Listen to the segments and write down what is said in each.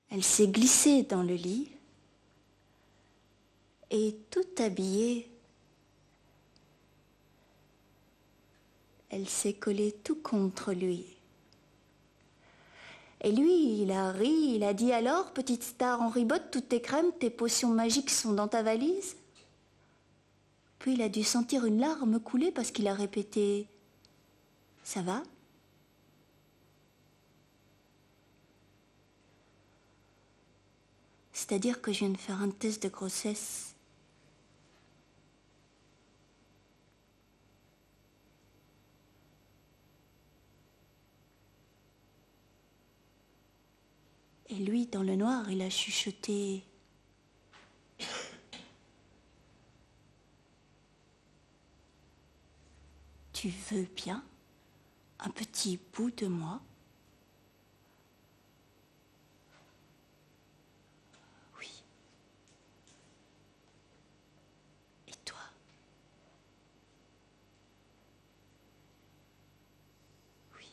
Elle s'est glissée dans le lit et, tout habillée, elle s'est collée tout contre lui. Et lui, il a ri, il a dit « Alors, petite star en ribote, toutes tes crèmes, tes potions magiques sont dans ta valise ?» Puis il a dû sentir une larme couler parce qu'il a répété « Ça va ?» C'est-à-dire que je viens de faire un test de grossesse. Et lui, dans le noir, il a chuchoté. Tu veux bien un petit bout de moi? Oui. Et toi? Oui.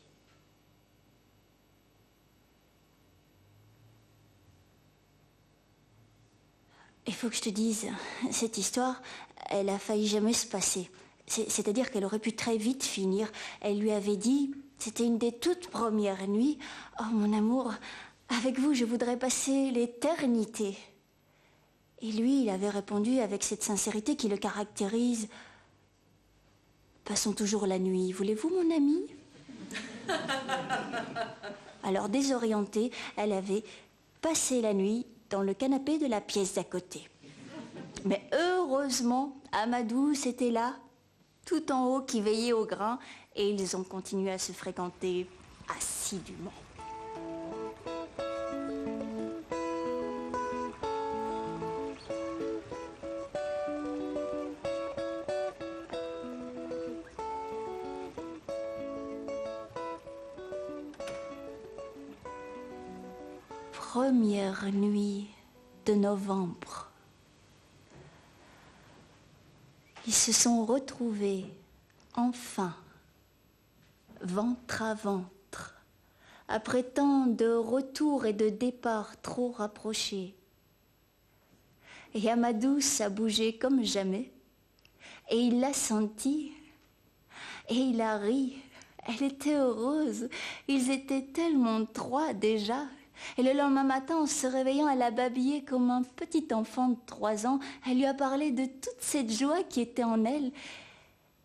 Il faut que je te dise, cette histoire, elle a failli jamais se passer. C'est-à-dire qu'elle aurait pu très vite finir. Elle lui avait dit, c'était une des toutes premières nuits, « Oh mon amour, avec vous je voudrais passer l'éternité. » Et lui, il avait répondu avec cette sincérité qui le caractérise, « Passons toujours la nuit, voulez-vous mon ami ?» Alors désorientée, elle avait passé la nuit dans le canapé de la pièce d'à côté. Mais heureusement, Amadouce était là, tout en haut, qui veillait au grain, et ils ont continué à se fréquenter assidûment. Première nuit de novembre. Ils se sont retrouvés, enfin, ventre à ventre, après tant de retours et de départs trop rapprochés. Et Amadouce a bougé comme jamais, et il l'a senti, et il a ri. Elle était heureuse, ils étaient tellement trois déjà. Et le lendemain matin, en se réveillant, elle a babillé comme un petit enfant de 3 ans. Elle lui a parlé de toute cette joie qui était en elle.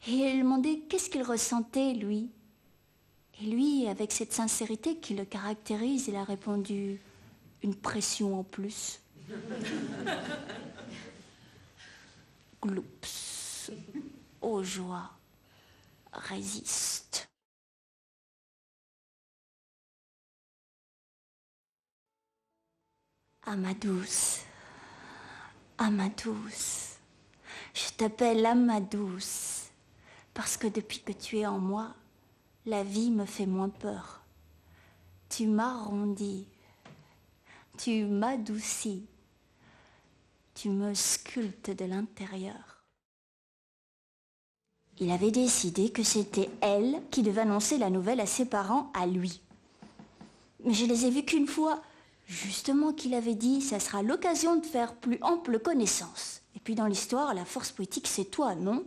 Et elle lui demandait qu'est-ce qu'il ressentait, lui. Et lui, avec cette sincérité qui le caractérise, il a répondu « une pression en plus ». Gloups, ô joie, résiste. Amadouce, Amadouce, je t'appelle Amadouce, parce que depuis que tu es en moi, la vie me fait moins peur. Tu m'arrondis, tu m'adoucis, tu me sculptes de l'intérieur. Il avait décidé que c'était elle qui devait annoncer la nouvelle à ses parents, à lui. Mais je les ai vus qu'une fois. Justement qu'il avait dit, ça sera l'occasion de faire plus ample connaissance. Et puis dans l'histoire, la force poétique, c'est toi, non?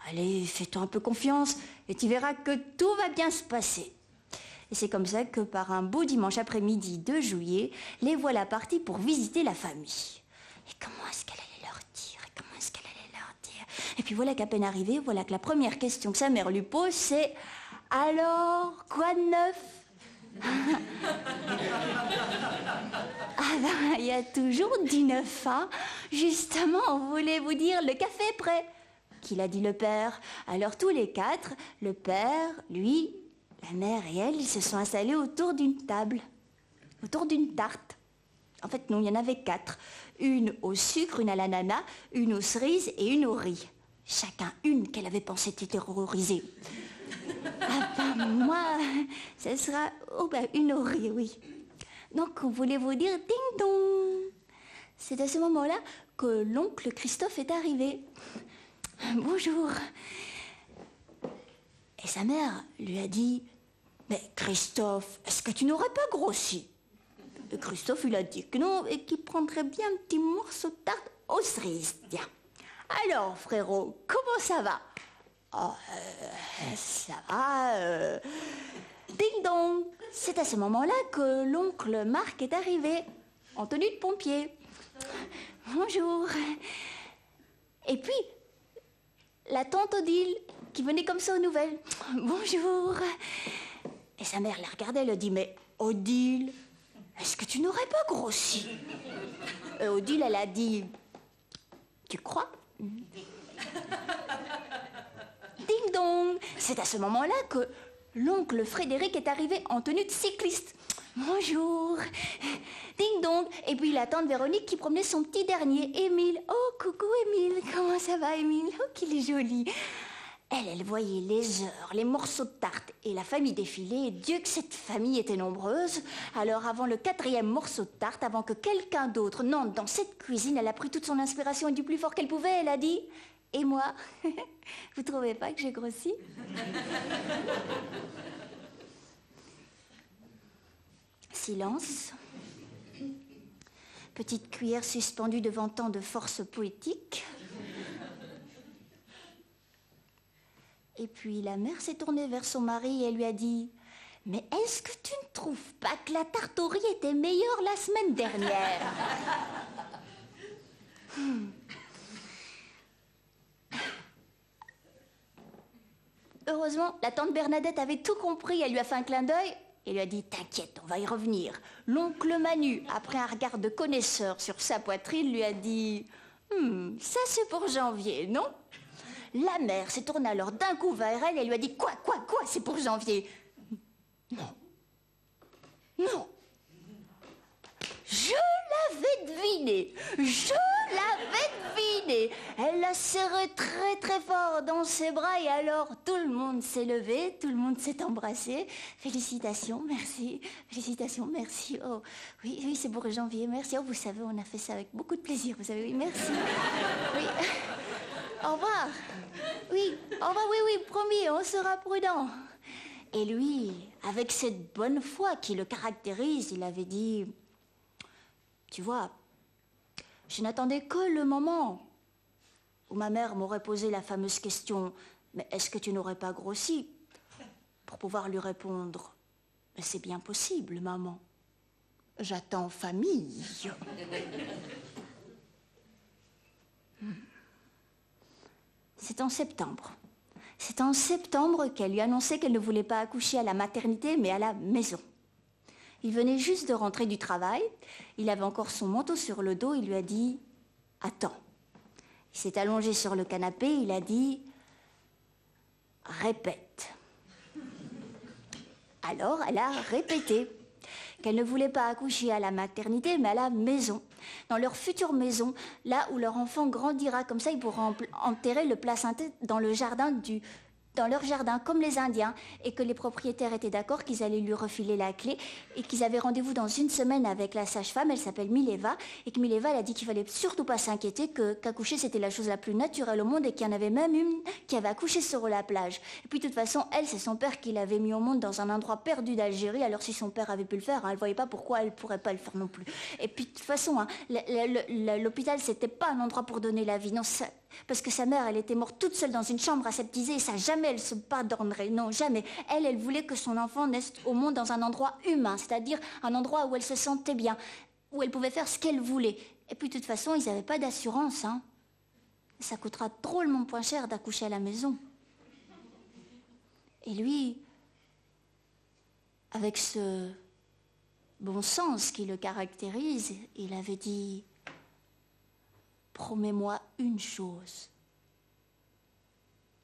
Allez, fais-toi un peu confiance et tu verras que tout va bien se passer. Et c'est comme ça que par un beau dimanche après-midi de juillet, les voilà partis pour visiter la famille. Et comment est-ce qu'elle allait leur dire? Et comment est-ce qu'elle allait leur dire? Et puis voilà qu'à peine arrivée, voilà que la première question que sa mère lui pose, c'est « Alors, quoi de neuf ?» Ah ben, il y a toujours du neuf, hein. Justement, on voulait vous dire, le café est prêt. Qu'il a dit le père. Alors tous les quatre, le père, lui, la mère et elle, ils se sont installés autour d'une table, autour d'une tarte. En fait, non, il y en avait 4. Une au sucre, une à l'ananas, une aux cerises et une au riz. Chacun une qu'elle avait pensé terroriser. Ah ben moi, ça sera une au riz, oui. Donc on voulait vous dire ding dong. C'est à ce moment-là que l'oncle Christophe est arrivé. Bonjour. Et sa mère lui a dit « Mais Christophe, est-ce que tu n'aurais pas grossi ?» Et Christophe, il a dit que non et qu'il prendrait bien un petit morceau de tarte aux cerises. Tiens. Alors, frérot, comment ça va? Oh, ça va. Ding dong. C'est à ce moment-là que l'oncle Marc est arrivé, en tenue de pompier. Bonjour. Et puis, la tante Odile, qui venait comme ça aux nouvelles. Bonjour. Et sa mère la regardait, elle a dit, mais Odile, est-ce que tu n'aurais pas grossi? Et Odile, elle a dit, tu crois? Ding dong. C'est à ce moment-là que l'oncle Frédéric est arrivé en tenue de cycliste. Bonjour. Ding dong. Et puis la tante Véronique qui promenait son petit dernier, Émile. Oh, coucou Émile. Comment ça va, Émile? Oh, qu'il est joli. Elle voyait les heures, les morceaux de tarte et la famille défiler. Et Dieu que cette famille était nombreuse. Alors avant le 4e morceau de tarte, avant que quelqu'un d'autre n'entre dans cette cuisine, elle a pris toute son inspiration et du plus fort qu'elle pouvait, elle a dit... Et moi? Vous trouvez pas que j'ai grossi? Silence. Petite cuillère suspendue devant tant de force poétique. Et puis la mère s'est tournée vers son mari et elle lui a dit « Mais est-ce que tu ne trouves pas que la tarte au riz était meilleure la semaine dernière ?» Heureusement, la tante Bernadette avait tout compris. Elle lui a fait un clin d'œil et lui a dit « T'inquiète, on va y revenir. » L'oncle Manu, après un regard de connaisseur sur sa poitrine, lui a dit « Ça c'est pour janvier, non ?» La mère s'est tournée alors d'un coup vers elle et lui a dit « Quoi, c'est pour janvier ?» Non. Non. Je l'avais deviné. Elle l'a serré très très fort dans ses bras et alors tout le monde s'est levé, tout le monde s'est embrassé. Félicitations, merci. Félicitations, merci. Oh, oui, c'est pour janvier, merci. Oh, vous savez, on a fait ça avec beaucoup de plaisir, vous savez, oui, merci. Oui. Au revoir. Oui, au revoir, oui, promis, on sera prudent. Et lui, avec cette bonne foi qui le caractérise, il avait dit... Tu vois, je n'attendais que le moment où ma mère m'aurait posé la fameuse question « Mais est-ce que tu n'aurais pas grossi ?» pour pouvoir lui répondre « C'est bien possible, maman. J'attends famille. » C'est en septembre. C'est en septembre qu'elle lui annonçait qu'elle ne voulait pas accoucher à la maternité, mais à la maison. Il venait juste de rentrer du travail. Il avait encore son manteau sur le dos. Il lui a dit « Attends ». Il s'est allongé sur le canapé. Il a dit « Répète ». Alors, elle a répété qu'elle ne voulait pas accoucher à la maternité, mais à la maison. Dans leur future maison, là où leur enfant grandira. Comme ça, ils pourront enterrer le placenta dans le jardin dans leur jardin, comme les Indiens, et que les propriétaires étaient d'accord qu'ils allaient lui refiler la clé, et qu'ils avaient rendez-vous dans une semaine avec la sage-femme, elle s'appelle Mileva, et que Mileva, elle a dit qu'il fallait surtout pas s'inquiéter, qu'accoucher c'était la chose la plus naturelle au monde, et qu'il y en avait même une qui avait accouché sur la plage. Et puis de toute façon, elle, c'est son père qui l'avait mis au monde dans un endroit perdu d'Algérie, alors si son père avait pu le faire, elle voyait pas pourquoi elle pourrait pas le faire non plus. Et puis de toute façon, l'hôpital, c'était pas un endroit pour donner la vie, non, parce que sa mère, elle était morte toute seule dans une chambre aseptisée et ça, jamais elle se pardonnerait. Non, jamais. Elle voulait que son enfant naisse au monde dans un endroit humain, c'est-à-dire un endroit où elle se sentait bien, où elle pouvait faire ce qu'elle voulait. Et puis, de toute façon, ils n'avaient pas d'assurance, hein. Ça coûtera drôlement point cher d'accoucher à la maison. Et lui, avec ce bon sens qui le caractérise, il avait dit... Promets-moi une chose.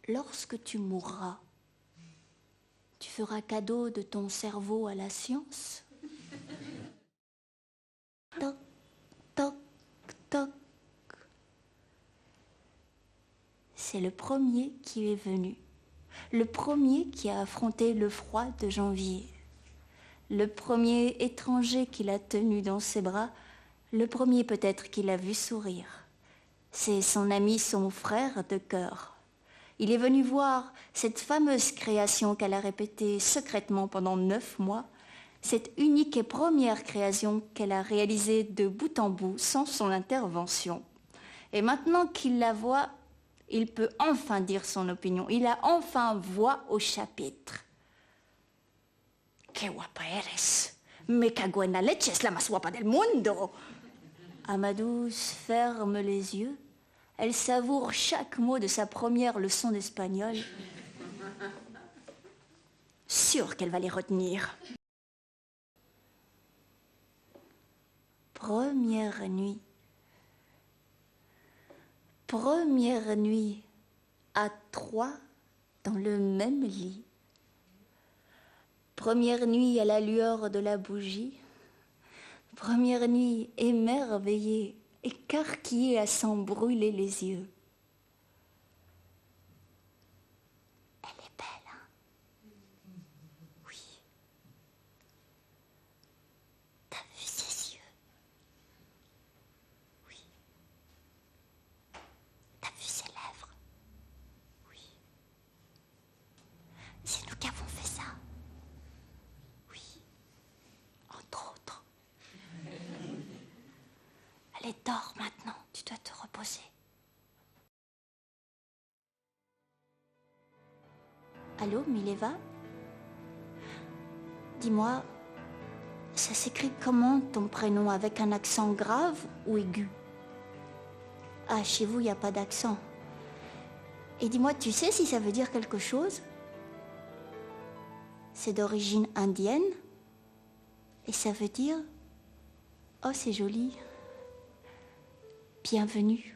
Lorsque tu mourras, tu feras cadeau de ton cerveau à la science. Toc, toc, toc. C'est le premier qui est venu. Le premier qui a affronté le froid de janvier. Le premier étranger qu'il a tenu dans ses bras. Le premier peut-être qu'il a vu sourire. C'est son ami, son frère de cœur. Il est venu voir cette fameuse création qu'elle a répétée secrètement pendant 9 mois. cette unique et première création qu'elle a réalisée de bout en bout sans son intervention. Et maintenant qu'il la voit, il peut enfin dire son opinion. Il a enfin voix au chapitre. ¡Qué guapa eres! Me cago en la leche, es la más guapa del mundo. Amadouce ferme les yeux. Elle savoure chaque mot de sa première leçon d'espagnol. Sûre qu'elle va les retenir. Première nuit. Première nuit à 3 dans le même lit. Première nuit à la lueur de la bougie. Première nuit émerveillée, écarquillée à s'en brûler les yeux. Elle est belle, hein? Oui. T'as vu ses yeux? Oui. T'as vu ses lèvres? Oui. C'est nous qui avons fait ça. Oui. Entre autres. Allez, dors maintenant, tu dois te reposer. Allô, Mileva? Dis-moi, ça s'écrit comment ton prénom, avec un accent grave ou aigu? Ah, chez vous, il n'y a pas d'accent. Et dis-moi, tu sais si ça veut dire quelque chose? C'est d'origine indienne? Et ça veut dire... Oh, c'est joli. Bienvenue.